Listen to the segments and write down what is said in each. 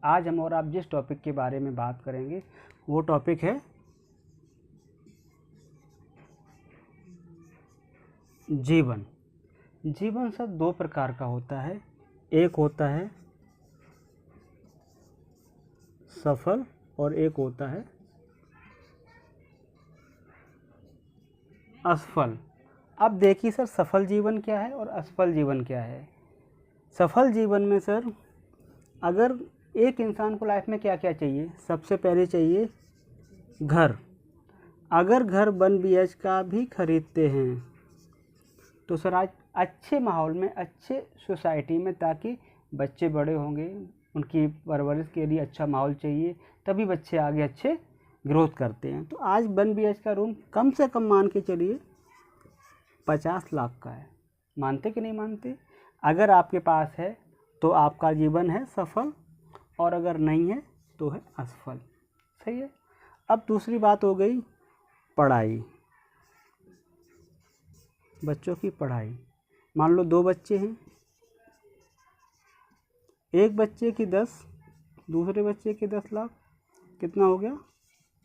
आज हम और आप जिस टॉपिक के बारे में बात करेंगे वो टॉपिक है जीवन। जीवन सर दो प्रकार का होता है, एक होता है सफल और एक होता है असफल। अब देखिए सर, सफल जीवन क्या है और असफल जीवन क्या है। सफल जीवन में सर अगर एक इंसान को लाइफ में क्या क्या चाहिए, सबसे पहले चाहिए घर। अगर घर 1 BH का भी खरीदते हैं तो सर आज अच्छे माहौल में, अच्छे सोसाइटी में, ताकि बच्चे बड़े होंगे, उनकी परवरिश के लिए अच्छा माहौल चाहिए, तभी बच्चे आगे अच्छे ग्रोथ करते हैं। तो आज 1 BH का रूम कम से कम मान के चलिए 50 लाख का है। मानते कि नहीं मानते? अगर आपके पास है तो आपका जीवन है सफल, और अगर नहीं है तो है असफल। सही है। अब दूसरी बात हो गई पढ़ाई, बच्चों की पढ़ाई। मान लो 2 बच्चे हैं, एक बच्चे की 10, दूसरे बच्चे के 10 लाख, कितना हो गया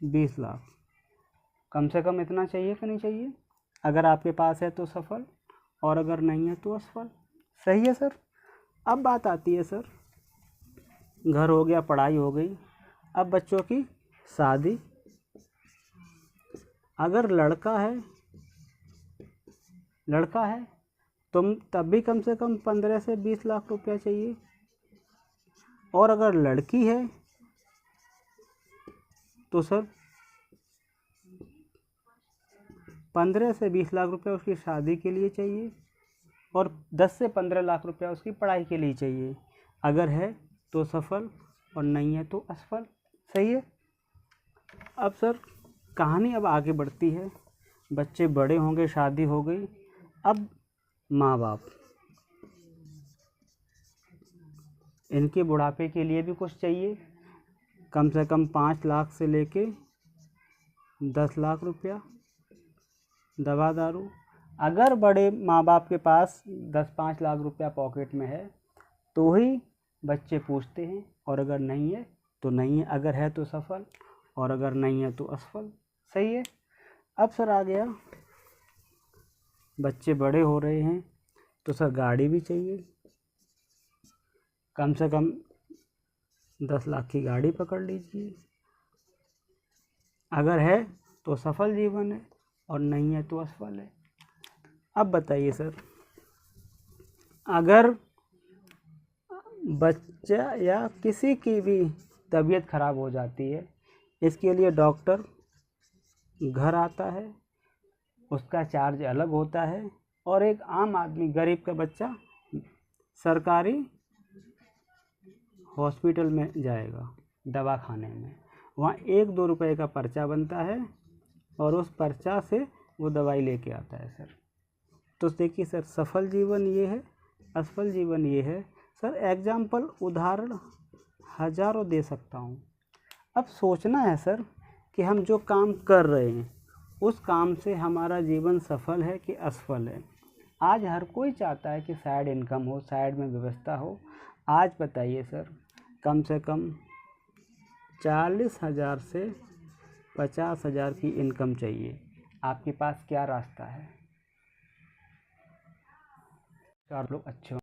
20 लाख। कम से कम इतना चाहिए कि नहीं चाहिए? अगर आपके पास है तो सफल, और अगर नहीं है तो असफल। सही है सर। अब बात आती है सर, घर हो गया, पढ़ाई हो गई, अब बच्चों की शादी। अगर लड़का है तो तब भी कम से कम 15 से 20 लाख रुपया चाहिए, और अगर लड़की है तो सर 15 से 20 लाख रुपया उसकी शादी के लिए चाहिए, और 10 से 15 लाख रुपया उसकी पढ़ाई के लिए चाहिए। अगर है तो सफल, और नहीं है तो असफल। सही है। अब सर कहानी अब आगे बढ़ती है, बच्चे बड़े होंगे, शादी हो गई। अब माँ बाप, इनके बुढ़ापे के लिए भी कुछ चाहिए, कम से कम 5 लाख से लेके 10 लाख रुपया। दवा दारू, अगर बड़े माँ बाप के पास 10-5 लाख रुपया पॉकेट में है तो ही बच्चे पूछते हैं, और अगर नहीं है तो नहीं है। अगर है तो सफल, और अगर नहीं है तो असफल। सही है। अब सर आ गया, बच्चे बड़े हो रहे हैं तो सर गाड़ी भी चाहिए, कम से कम 10 लाख की गाड़ी पकड़ लीजिए। अगर है तो सफल जीवन है, और नहीं है तो असफल है। अब बताइए सर, अगर बच्चा या किसी की भी तबीयत खराब हो जाती है, इसके लिए डॉक्टर घर आता है, उसका चार्ज अलग होता है, और एक आम आदमी, गरीब का बच्चा सरकारी हॉस्पिटल में जाएगा, दवा खाने में, वहाँ 1-2 रुपए का पर्चा बनता है, और उस पर्चा से वो दवाई लेके आता है सर। तो देखिए सर, सफल जीवन ये है, असफल जीवन ये है। सर एग्जाम्पल, उदाहरण हजारों दे सकता हूँ। अब सोचना है सर कि हम जो काम कर रहे हैं उस काम से हमारा जीवन सफल है कि असफल है। आज हर कोई चाहता है कि साइड इनकम हो, साइड में व्यवस्था हो। आज बताइए सर, कम से कम 40,000 से 50,000 की इनकम चाहिए। आपके पास क्या रास्ता है? 4 लोग अच्छे